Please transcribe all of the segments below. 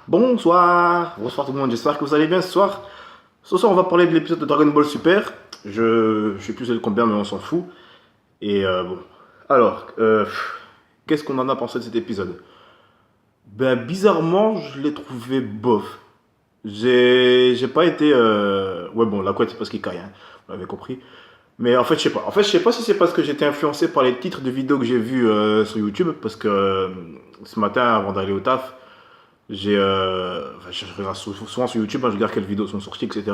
Bonsoir tout le monde, j'espère que vous allez bien ce soir. Ce soir, on va parler de l'épisode de Dragon Ball Super. Je sais plus c'est le combien, mais on s'en fout. Et bon. Alors, qu'est-ce qu'on en a pensé de cet épisode? Ben, bizarrement, je l'ai trouvé bof. J'ai pas été. Ouais, bon, la couette, c'est parce qu'il caille, hein, vous l'avez compris. Mais en fait, je sais pas. En fait, je sais pas si c'est parce que j'étais influencé par les titres de vidéos que j'ai vus sur YouTube. Parce que ce matin, avant d'aller au taf, je regarde souvent sur YouTube, hein, je regarde quelles vidéos sont sorties, etc.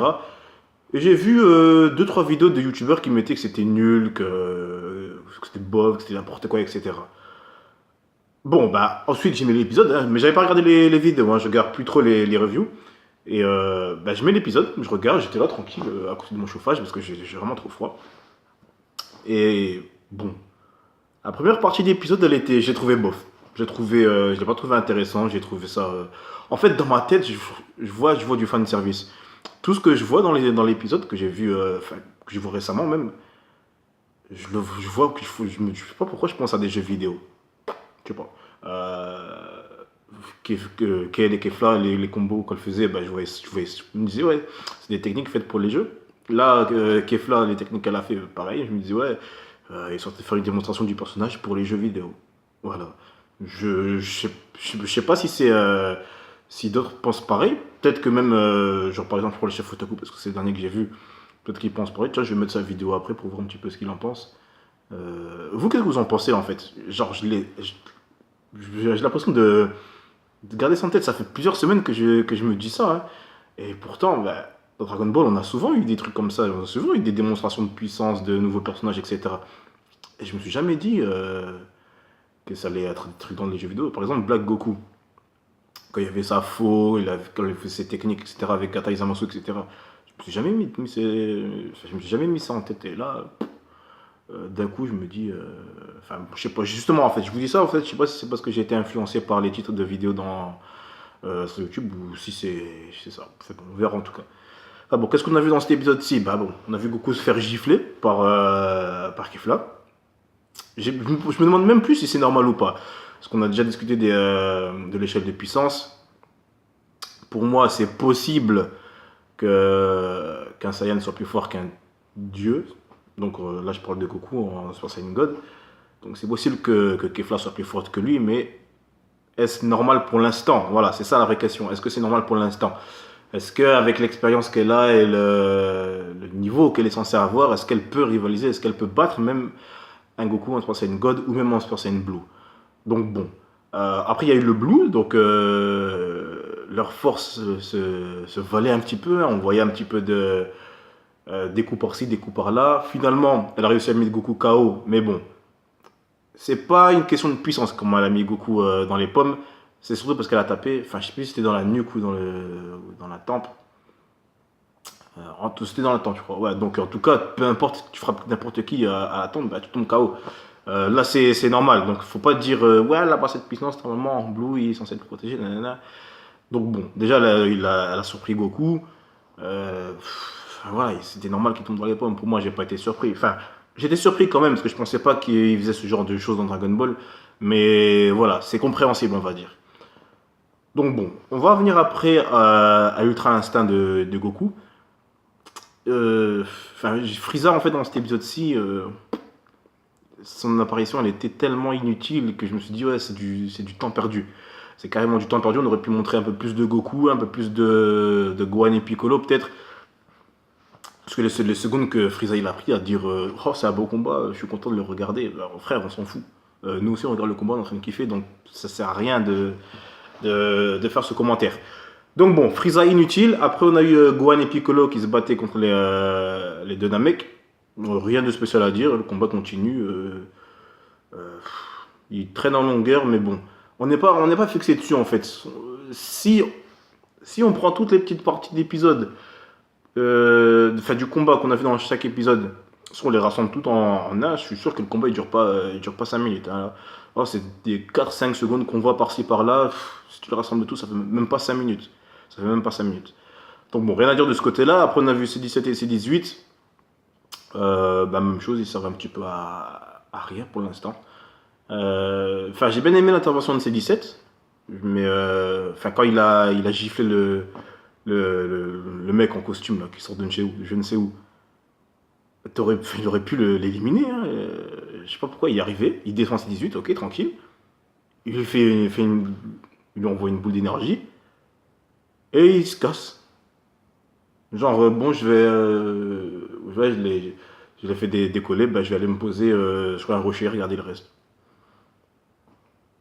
Et j'ai vu deux trois vidéos de youtubeurs qui mettaient que c'était nul, que c'était bof, que c'était n'importe quoi, etc. Bon, bah, ensuite j'ai mis l'épisode, hein, mais j'avais pas regardé les vidéos, hein, je regarde plus trop les reviews. Et bah, je mets l'épisode, je regarde, j'étais là tranquille à côté de mon chauffage parce que j'ai vraiment trop froid. Et bon, la première partie de l'épisode, j'ai trouvé bof. Je l'ai pas trouvé intéressant, j'ai trouvé ça. En fait, dans ma tête, je vois du fan service. Tout ce que je vois dans l'épisode que j'ai vu, que j'ai vu récemment même, je vois je sais pas pourquoi je pense à des jeux vidéo. Je sais pas. Kel et Kefla, les combos qu'elle faisait, bah, je me disais, ouais, c'est des techniques faites pour les jeux. Là, Kefla, les techniques qu'elle a fait, pareil, je me disais, ouais, ils sont en train de faire une démonstration du personnage pour les jeux vidéo. Voilà. Je sais pas si c'est si d'autres pensent pareil. Peut-être que même, genre par exemple pour le chef Otaku, parce que c'est le dernier que j'ai vu, peut-être qu'il pense pareil. Tu vois, je vais mettre sa vidéo après pour voir un petit peu ce qu'il en pense. Vous, qu'est-ce que vous en pensez en fait? Genre, j'ai l'impression de garder ça en tête. Ça fait plusieurs semaines que je me dis ça, hein. Et pourtant, bah, dans Dragon Ball, on a souvent eu des trucs comme ça. On a souvent eu des démonstrations de puissance, de nouveaux personnages, etc. Et je me suis jamais dit que ça allait être des trucs dans les jeux vidéo. Par exemple, Black Goku, quand il y avait sa faux, quand il fait ses techniques, etc., avec Kata Zamasu, etc. Je me suis jamais mis ça en tête. Et là, d'un coup, je me dis, enfin, je sais pas, justement, en fait, je vous dis ça, en fait, je sais pas si c'est parce que j'ai été influencé par les titres de vidéos sur YouTube ou si c'est ça. Enfin, bon, on verra en tout cas. Ah bon, qu'est-ce qu'on a vu dans cet épisode-ci? Bah bon, on a vu Goku se faire gifler par Kefla. Je me demande même plus si c'est normal ou pas. Parce qu'on a déjà discuté de l'échelle de puissance. Pour moi, c'est possible qu'un Saiyan soit plus fort qu'un dieu. Donc là, je parle de Goku en Super Saiyan God. Donc c'est possible que Kefla soit plus forte que lui, mais est-ce normal pour l'instant? Voilà, c'est ça la vraie question. Est-ce que c'est normal pour l'instant? Est-ce qu'avec l'expérience qu'elle a et le niveau qu'elle est censée avoir, est-ce qu'elle peut rivaliser? Est-ce qu'elle peut battre même un Goku en Super Saiyan God ou même en Super Saiyan Blue? Donc bon. Après, il y a eu le Blue, donc leur force se valait un petit peu, hein. On voyait un petit peu des coups par-ci, des coups par-là. Finalement, elle a réussi à mettre Goku KO, mais bon, c'est pas une question de puissance comme elle a mis Goku dans les pommes. C'est surtout parce qu'elle a tapé, enfin je sais plus si c'était dans la nuque ou dans la tempe. C'était dans la tempe, je crois. Ouais, donc en tout cas, peu importe, tu frappes n'importe qui à la tempe, bah, tu tombes KO. Là, c'est normal. Donc, faut pas dire, ouais, elle a pas cette puissance, normalement, en blue, il est censé être protégé, nanana. Donc, bon, déjà, elle a surpris Goku. Voilà, c'était normal qu'il tombe dans les pommes. Pour moi, j'ai pas été surpris. Enfin, j'étais surpris quand même, parce que je pensais pas qu'il faisait ce genre de choses dans Dragon Ball. Mais voilà, c'est compréhensible, on va dire. Donc, bon, on va venir après à Ultra Instinct de Goku. Enfin, Frieza, en fait, dans cet épisode-ci, son apparition, elle était tellement inutile que je me suis dit, ouais, c'est du temps perdu. C'est carrément du temps perdu. On aurait pu montrer un peu plus de Goku, un peu plus de Gohan et Piccolo, peut-être. Parce que les secondes que Frieza il a pris à dire, oh, c'est un beau combat, je suis content de le regarder. Alors, frère, on s'en fout. Nous aussi, on regarde le combat, on est en train de kiffer, donc ça sert à rien de faire ce commentaire. Donc bon, Frieza inutile. Après, on a eu Gohan et Piccolo qui se battaient contre les deux Namek. Rien de spécial à dire, le combat continue. Il traîne en longueur, mais bon. On n'est pas fixé dessus en fait. Si, si on prend toutes les petites parties d'épisode, du combat qu'on a vu dans chaque épisode, si on les rassemble toutes en un, je suis sûr que le combat il dure pas 5 minutes, hein. Oh, c'est des 4-5 secondes qu'on voit par-ci par-là. Si tu le rassembles tout, ça fait même pas 5 minutes. Ça fait même pas 5 minutes. Donc bon, rien à dire de ce côté-là. Après, on a vu C17 et C18. Bah, même chose, ils servent un petit peu à rien pour l'instant. Enfin, j'ai bien aimé l'intervention de C17. Mais enfin, quand il a giflé le mec en costume là, qui sort de je ne sais où, il aurait pu l'éliminer. Hein. Je sais pas pourquoi il est arrivé. Il descend ses 18, ok, tranquille. Il lui envoie une boule d'énergie et il se casse. Genre, bon, ouais, je l'ai fait décoller, bah, je vais aller me poser sur un rocher et regarder le reste.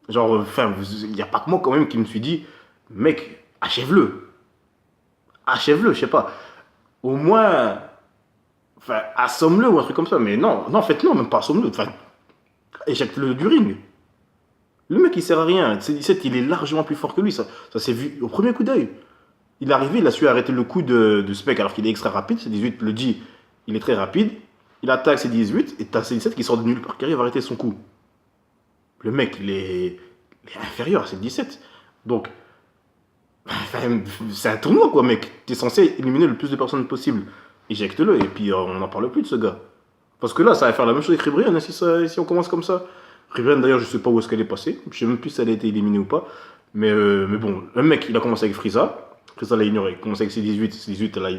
Genre, enfin, il n'y a pas que moi quand même qui me suis dit, mec, achève-le. Achève-le, je sais pas. Au moins, enfin, assomme-le ou un truc comme ça. Mais non, non, en fait, non, même pas assomme-le. Enfin, éjecte-le du ring. Le mec, il sert à rien. C17, il est largement plus fort que lui. Ça s'est vu au premier coup d'œil. Il est arrivé, il a su arrêter le coup de ce mec alors qu'il est extra rapide. C18 le dit, il est très rapide. Il attaque C18 et t'as C17 qui sort de nulle part, qui arrive à arrêter son coup. Le mec, il est inférieur à C17. Donc, enfin, c'est un tournoi, quoi, mec. T'es censé éliminer le plus de personnes possible. Éjecte-le et puis on n'en parle plus de ce gars. Parce que là, ça va faire la même chose avec Ribrian hein, si on commence comme ça. Ribrian, d'ailleurs, je sais pas où est-ce qu'elle est passée. Je sais même plus si elle a été éliminée ou pas. Mais bon, le mec, il a commencé avec Frieza. Frieza l'a ignoré. Il a commencé avec C18. C18, elle a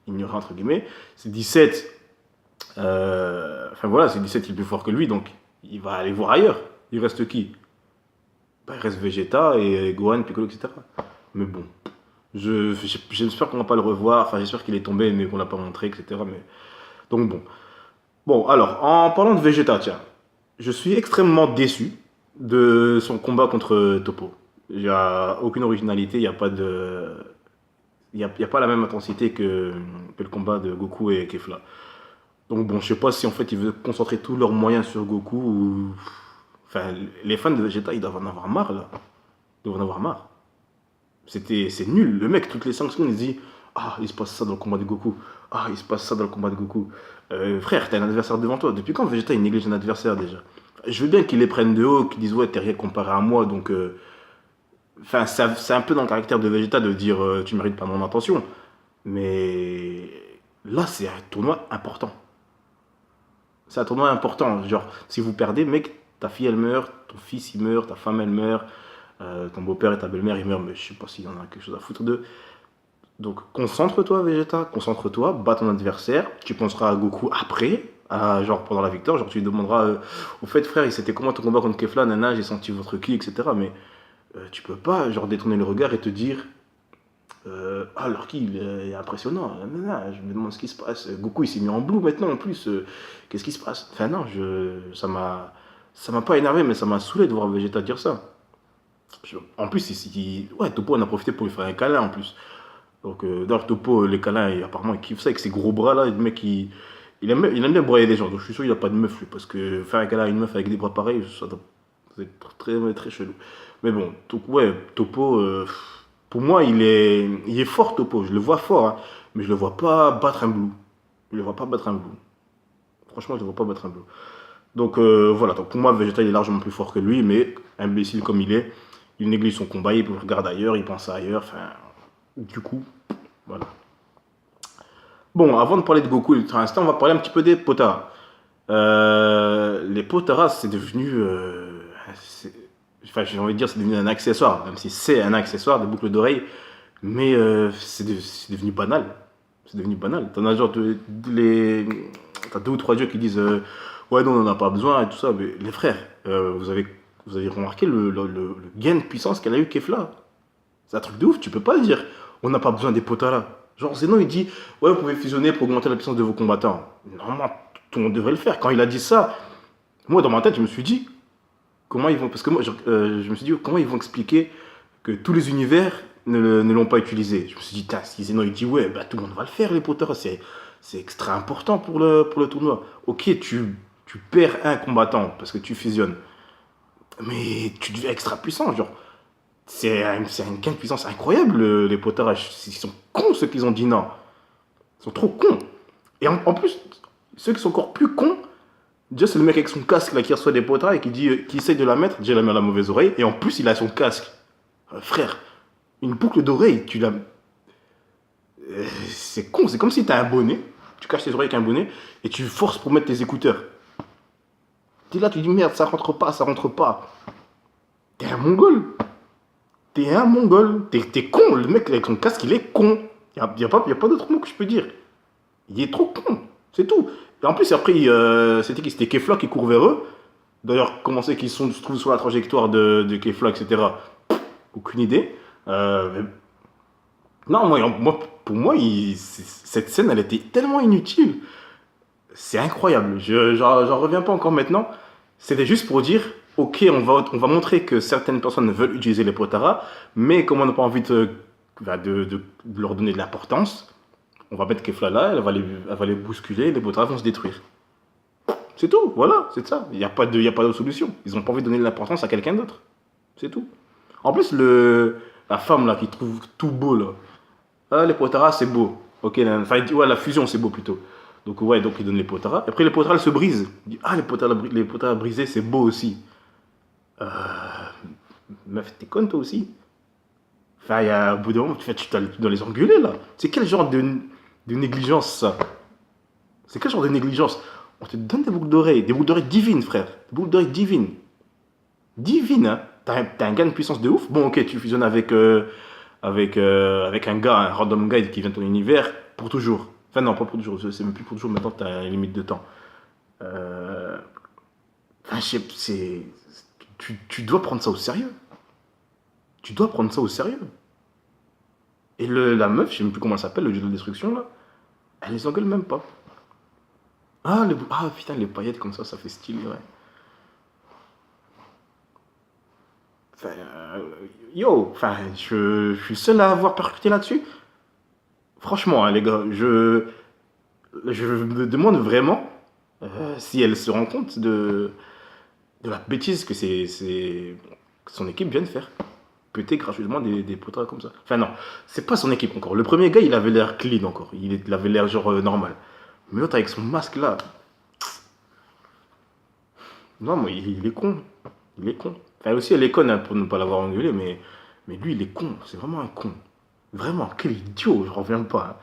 ignoré, entre guillemets. C17, enfin voilà, C17, il est plus fort que lui. Donc, il va aller voir ailleurs. Il reste qui? Bah, il reste Vegeta et Gohan, Piccolo, etc. Mais bon, j'espère qu'on va pas le revoir. Enfin, j'espère qu'il est tombé, mais qu'on l'a pas montré, etc. Mais donc bon. Bon, alors, en parlant de Vegeta, tiens, je suis extrêmement déçu de son combat contre Topo. Il n'y a aucune originalité, il n'y a pas de. Il y a pas la même intensité que le combat de Goku et Kefla. Donc bon, je sais pas si en fait ils veulent concentrer tous leurs moyens sur Goku ou. Enfin, les fans de Vegeta, ils doivent en avoir marre là. Ils doivent en avoir marre. C'est nul. Le mec, toutes les 5 secondes, il dit ah, il se passe ça dans le combat de Goku. Ah, il se passe ça dans le combat de Goku. Frère, t'as un adversaire devant toi. Depuis quand Vegeta il néglige un adversaire déjà? Je veux bien qu'ils les prennent de haut, qu'ils disent ouais, t'es rien comparé à moi, donc. Enfin, c'est un peu dans le caractère de Vegeta de dire tu mérites pas mon attention. Mais là, c'est un tournoi important. C'est un tournoi important. Genre, si vous perdez, mec, ta fille elle meurt, ton fils il meurt, ta femme elle meurt, ton beau-père et ta belle-mère ils meurent, mais je sais pas s'il y en a quelque chose à foutre d'eux. Donc concentre-toi Vegeta, concentre-toi, bats ton adversaire, tu penseras à Goku après, genre pendant la victoire, genre tu lui demanderas au fait frère, c'était comment ton combat contre Kefla, nana, j'ai senti votre ki, etc. Mais tu peux pas genre détourner le regard et te dire ah leur ki il est impressionnant, nana, je me demande ce qui se passe. Goku il s'est mis en blue maintenant en plus, qu'est-ce qui se passe? Enfin non, ça m'a pas énervé mais ça m'a saoulé de voir Vegeta dire ça. En plus, ouais, Topo en a profité pour lui faire un câlin en plus. Donc, d'ailleurs, Topo, les câlins, apparemment, il kiffe ça avec ses gros bras là. Le mec, il aime bien broyer les gens. Donc, je suis sûr qu'il n'a pas de meuf, lui. Parce que faire un câlin à une meuf avec des bras pareils, ça doit être très, très chelou. Mais bon, ouais, Topo, pour moi, il est fort, Topo. Je le vois fort, hein, mais je le vois pas battre un Blue. Je le vois pas battre un Blue. Franchement, je le vois pas battre un Blue. Donc, voilà. Donc, pour moi, Vegeta, il est largement plus fort que lui, mais imbécile comme il néglige son combat, il regarde ailleurs, il pense à ailleurs. Enfin, du coup, voilà. Bon, avant de parler de Goku et de Transistor, on va parler un petit peu des Potara. Les Potara, c'est devenu. Enfin, j'ai envie de dire, c'est devenu un accessoire, même si c'est un accessoire, des boucles d'oreilles, mais c'est devenu banal. C'est devenu banal. T'en as genre t'as deux ou trois dieux qui disent ouais, non, on n'en a pas besoin et tout ça, mais les frères, vous avez remarqué le gain de puissance qu'elle a eu Kefla. C'est un truc de ouf, tu peux pas dire on n'a pas besoin des Potara. Genre Zeno il dit ouais vous pouvez fusionner pour augmenter la puissance de vos combattants. Normalement tout le monde devrait le faire. Quand il a dit ça, moi dans ma tête je me suis dit comment ils vont parce que moi je me suis dit comment ils vont expliquer que tous les univers ne l'ont pas utilisé. Je me suis dit si Zeno il dit ouais bah tout le monde va le faire les Potara, c'est extra important pour le tournoi. Ok tu perds un combattant parce que tu fusionnes, mais tu deviens extra puissant genre. C'est un gain de puissance incroyable, les potards. Ils sont cons, ceux qui ont dit non. Ils sont trop cons. Et en plus, ceux qui sont encore plus cons, déjà, c'est le mec avec son casque là, qui reçoit des potards et qui essaye de la mettre. Déjà, il la met à la mauvaise oreille. Et en plus, il a son casque. Frère, une boucle d'oreille, tu l'as. C'est con, c'est comme si tu as un bonnet. Tu caches tes oreilles avec un bonnet et tu forces pour mettre tes écouteurs. Tu es là, tu dis merde, ça rentre pas, ça rentre pas. T'es un mongol. t'es un mongol, t'es con, le mec avec son casque, il est con. Y a pas d'autre mot que je peux dire. Il est trop con, c'est tout. Et en plus, après, c'était qui? C'était Kefla qui court vers eux. D'ailleurs, comment c'est qu'ils se trouvent sur la trajectoire de Kefla, etc. Aucune idée. Non, pour moi, cette scène, elle était tellement inutile. C'est incroyable. J'en reviens pas encore maintenant. C'était juste pour dire, ok, on va montrer que certaines personnes veulent utiliser les Potara, mais comme on n'a pas envie bah, de leur donner de l'importance, on va mettre Kefla là, elle va les bousculer, les Potara vont se détruire. C'est tout, voilà, c'est ça. Il y a pas d'autre solution. Ils n'ont pas envie de donner de l'importance à quelqu'un d'autre. C'est tout. En plus, la femme là qui trouve tout beau là, ah, les Potara c'est beau. Ok, enfin, ouais, la fusion c'est beau plutôt. Donc, ouais, donc il donne les Potara. Et après, les Potara elles se brisent. Il dit, ah, les Potara brisés c'est beau aussi. Euh, Meuf, t'es conne toi aussi. Enfin, au bout d'un moment, tu dois les engueuler là. C'est quel genre de négligence ça? C'est quel genre de négligence? On te donne des boucles d'oreilles divines, frère. Des boucles d'oreilles divines. Divines, hein. T'as un gain de puissance de ouf. Bon, ok, tu fusionnes avec un gars, un random guide qui vient de ton univers pour toujours. Enfin, non, pas pour toujours. C'est même plus pour toujours. Maintenant, t'as une limite de temps. Euh, Enfin, tu dois prendre ça au sérieux. Tu dois prendre ça au sérieux. Et la meuf, je sais même plus comment elle s'appelle, le dieu de la destruction, là, elle les engueule même pas. Ah, putain, les paillettes comme ça fait stylé, ouais. Enfin, enfin, je suis seul à avoir percuté là-dessus. Franchement, hein, les gars, je me demande vraiment si elle se rend compte de la bêtise que son équipe vient de faire. Péter gratuitement des potas comme ça. Enfin, non, c'est pas son équipe encore. Le premier gars, il avait l'air clean encore. Il avait l'air genre normal. Mais l'autre avec son masque là, non, moi, il est con. Il est con. Enfin, aussi, elle est conne hein, pour ne pas l'avoir engueulé, mais lui, il est con. C'est vraiment un con. Vraiment, quel idiot, je reviens pas,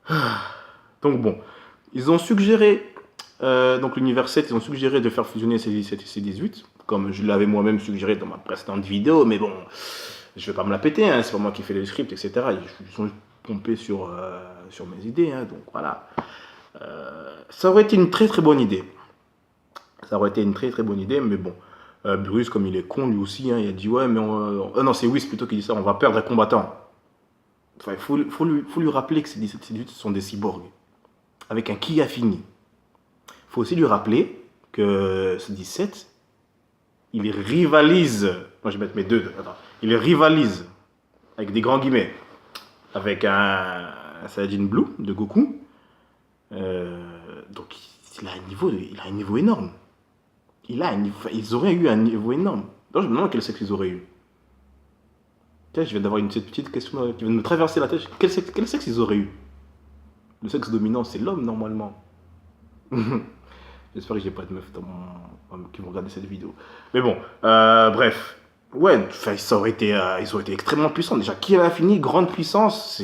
hein. Donc, bon, ils ont suggéré, donc l'univers 7, ils ont suggéré de faire fusionner C17 et C18, comme je l'avais moi-même suggéré dans ma précédente vidéo, mais bon, je vais pas me la péter, hein, c'est pas moi qui fais les scripts, etc. Ils sont pompés sur mes idées, hein, donc voilà. Ça aurait été une très très bonne idée. Ça aurait été une très très bonne idée, mais bon. Bruce, comme il est con lui aussi, hein, il a dit ouais, mais non, c'est Whis plutôt qui dit ça, on va perdre un combattant. Enfin, faut lui rappeler que ces 17 ce sont des cyborgs, avec un qui a fini. Il faut aussi lui rappeler que ce 17, il rivalise, moi je vais mettre mes deux, attends, il rivalise, avec des grands guillemets, avec un Saiyajin Blue de Goku. Donc il a un niveau énorme. Ils auraient eu un niveau énorme. Donc, je me demande quel sexe ils auraient eu. Tiens, je viens d'avoir cette petite question qui vient de me traverser la tête. Quel sexe ils auraient eu? Le sexe dominant, c'est l'homme normalement. J'espère que j'ai pas de meufs qui vont regarder cette vidéo. Mais bon, bref. Ouais, ils auraient été extrêmement puissants. Déjà, qui a fini grande puissance,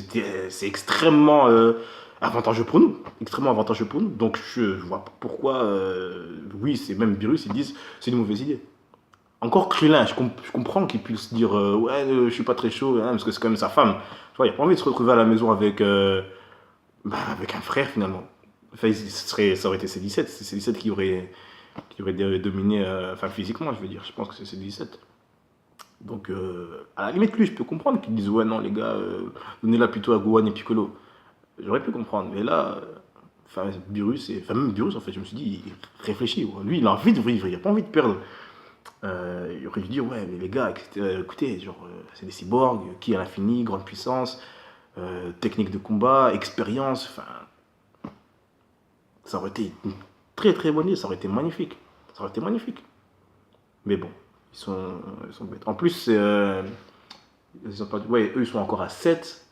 c'est extrêmement avantageux pour nous. Extrêmement avantageux pour nous. Donc, je vois pas pourquoi, oui, c'est même Virus, ils disent c'est une mauvaise idée. Encore Krillin, je comprends qu'il puisse dire ouais, je suis pas très chaud, hein, parce que c'est quand même sa femme. Tu vois, il a pas envie de se retrouver à la maison avec un frère finalement. Enfin, ça aurait été C17. C'est C17 qui aurait dominé, enfin physiquement, je veux dire. Je pense que c'est C17. Donc, à la limite, lui, je peux comprendre qu'il dise ouais, non, les gars, donnez-la plutôt à Gohan et Piccolo. J'aurais pu comprendre. Mais là, enfin, même Virus, en fait, je me suis dit, il réfléchit. Ouais. Lui, il a envie de vivre, il a pas envie de perdre. Il aurait dû dire ouais, mais les gars, écoutez, genre, c'est des cyborgs, qui à l'infini, grande puissance, technique de combat, expérience, enfin. Ça aurait été une très très bonne idée, ça aurait été magnifique. Ça aurait été magnifique. Mais bon, ils sont bêtes. En plus, ouais, eux ils sont encore à 7.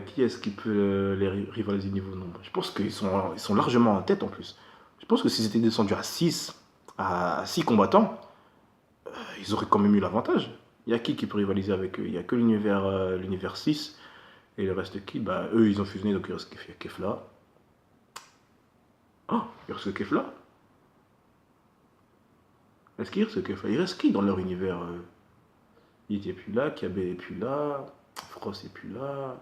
Qui est-ce qui peut les rivaliser niveau nombre? Je pense qu'ils sont largement en tête en plus. Je pense que s'ils étaient descendus à 6 combattants, ils auraient quand même eu l'avantage. Il y a qui peut rivaliser avec eux? Il n'y a que l'univers 6. Et le reste qui? Bah, eux ils ont fusionné, donc il reste Kefla. Oh, il reste Kefla. Est-ce qu'il reste Kefla? Il reste qui dans leur univers Il était plus là, Kiabe est plus là, Frost est plus là,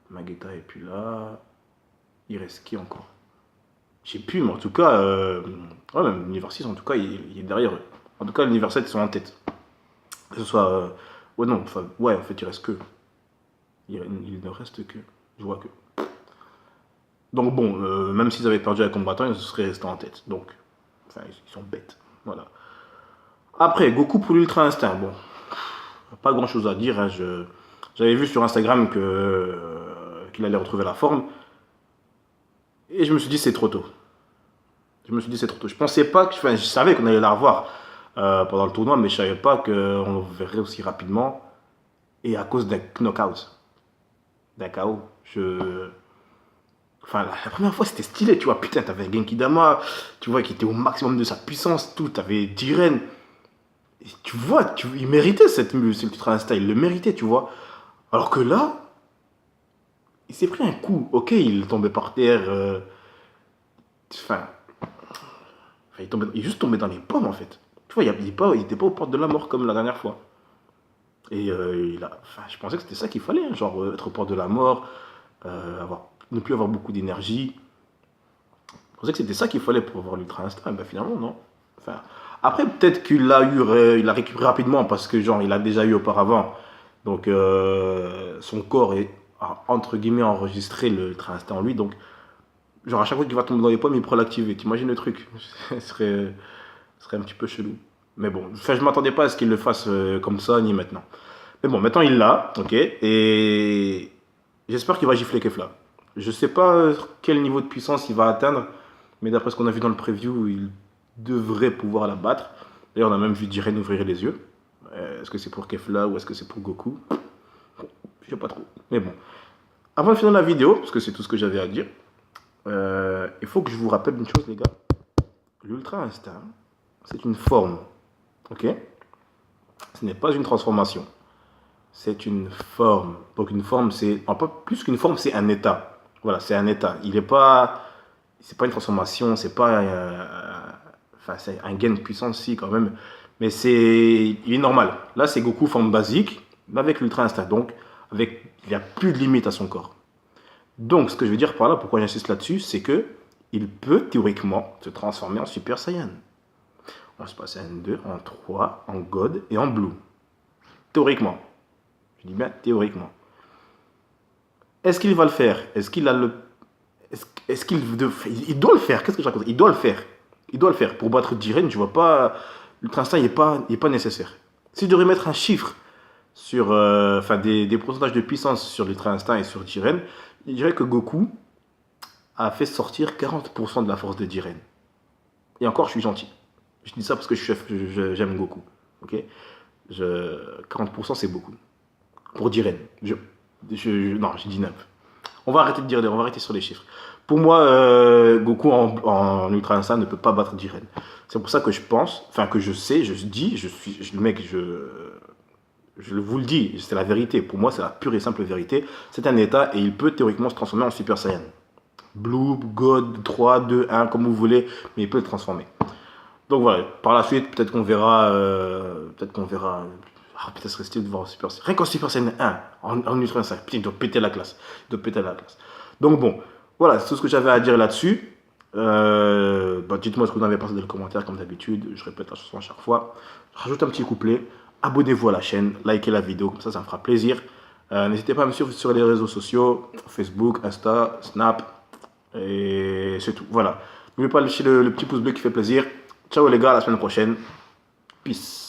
Magetta est plus là. Il reste qui encore? Je sais plus, mais en tout cas, ouais, même l'univers 6, en tout cas, il est derrière eux. En tout cas, l'univers 7, ils sont en tête. Que ce soit. Ouais, non, enfin, ouais, en fait, il reste que. Il ne reste que. Je vois que. Donc, bon, même s'ils avaient perdu la combattant, ils seraient restés en tête. Donc, enfin, ils sont bêtes. Voilà. Après, Goku pour l'Ultra Instinct. Bon, pas grand chose à dire. Hein, j'avais vu sur Instagram qu'il allait retrouver la forme. Et je me suis dit, c'est trop tôt. Je me suis dit, c'est trop tôt. Je pensais pas que. Enfin, je savais qu'on allait la revoir pendant le tournoi, mais je savais pas qu'on le verrait aussi rapidement. Et à cause d'un knockout. D'un KO. Enfin, la première fois, c'était stylé, tu vois. Putain, t'avais Genki Dama, tu vois, qui était au maximum de sa puissance, tout. T'avais Jiren. Et tu vois, il méritait cette Ultra Instinct. Il le méritait, tu vois. Alors que là, il s'est pris un coup. Ok, il tombait par terre. Enfin, il est juste tombé dans les pommes, en fait. Tu vois, il était pas aux portes de la mort comme la dernière fois. Et enfin, je pensais que c'était ça qu'il fallait, hein, genre être aux portes de la mort, ne plus avoir beaucoup d'énergie. Je pensais que c'était ça qu'il fallait pour avoir l'Ultra Instinct. Ben, finalement, non. Enfin, après, peut-être qu'il l'a eu, il l'a récupéré rapidement parce que, genre, il a déjà eu auparavant. Donc, son corps a, entre guillemets, enregistré l'Ultra Instinct en lui. Donc, genre, à chaque fois qu'il va tomber dans les pommes, il pourra l'activer. T'imagines le truc? Ce serait un petit peu chelou. Mais bon, enfin, je m'attendais pas à ce qu'il le fasse comme ça, ni maintenant. Mais bon, maintenant il l'a, ok, et j'espère qu'il va gifler Kefla. Je sais pas quel niveau de puissance il va atteindre, mais d'après ce qu'on a vu dans le preview, il devrait pouvoir la battre. D'ailleurs, on a même vu Jiren ouvrir les yeux. Est-ce que c'est pour Kefla ou est-ce que c'est pour Goku? Je sais pas trop. Mais bon, avant de finir la vidéo, parce que c'est tout ce que j'avais à dire, il faut que je vous rappelle une chose, les gars. L'Ultra Instinct, c'est une forme, ok? Ce n'est pas une transformation. C'est une forme. Donc une forme, c'est un peu plus qu'une forme, c'est un état. Voilà, c'est un état. Il n'est pas, c'est pas une transformation, c'est pas, enfin c'est un gain de puissance si quand même, mais il est normal. Là, c'est Goku forme basique, mais avec l'Ultra Instinct. Donc, il n'y a plus de limite à son corps. Donc, ce que je veux dire par là, pourquoi j'insiste là-dessus, c'est que il peut théoriquement se transformer en Super Saiyan. En Super Saiyan 2, en 3, en God et en Blue. Théoriquement. Je dis bien théoriquement. Est-ce qu'il va le faire? Est-ce qu'il a le. Est-ce qu'il. Il doit le faire. Qu'est-ce que je raconte? Il doit le faire. Il doit le faire. Pour battre Jiren, je vois pas. L'Ultra Instinct, il n'est pas nécessaire. Si je devrais mettre un chiffre sur. Enfin, des pourcentages de puissance sur l'Ultra Instinct et sur Jiren, je dirais que Goku a fait sortir 40% de la force de Jiren. Et encore, je suis gentil. Je dis ça parce que j'aime Goku. Ok, 40%, c'est beaucoup. Pour Jiren. Non, j'ai dit 9. On va arrêter de dire, on va arrêter sur les chiffres. Pour moi, Goku en Ultra Instinct ne peut pas battre Jiren. C'est pour ça que je pense, enfin que je sais, je dis, le mec, je vous le dis, c'est la vérité. Pour moi, c'est la pure et simple vérité. C'est un état et il peut théoriquement se transformer en Super Saiyan. Blue, God, 3, 2, 1, comme vous voulez, mais il peut le transformer. Donc voilà, par la suite, peut-être qu'on verra. Peut-être serait stylé de voir Super Saiyan. Rien qu'en Super Saiyan 1, en Ultra Instinct, putain, il doit péter la classe. Il doit péter la classe. Donc bon, voilà, c'est tout ce que j'avais à dire là-dessus. Dites-moi ce que vous en avez pensé dans les commentaires, comme d'habitude. Je répète la chanson à chaque fois. Je rajoute un petit couplet. Abonnez-vous à la chaîne, likez la vidéo, comme ça me fera plaisir. N'hésitez pas à me suivre sur les réseaux sociaux, Facebook, Insta, Snap. Et c'est tout. Voilà. N'oubliez pas de lâcher le petit pouce bleu qui fait plaisir. Ciao les gars, à la semaine prochaine. Peace.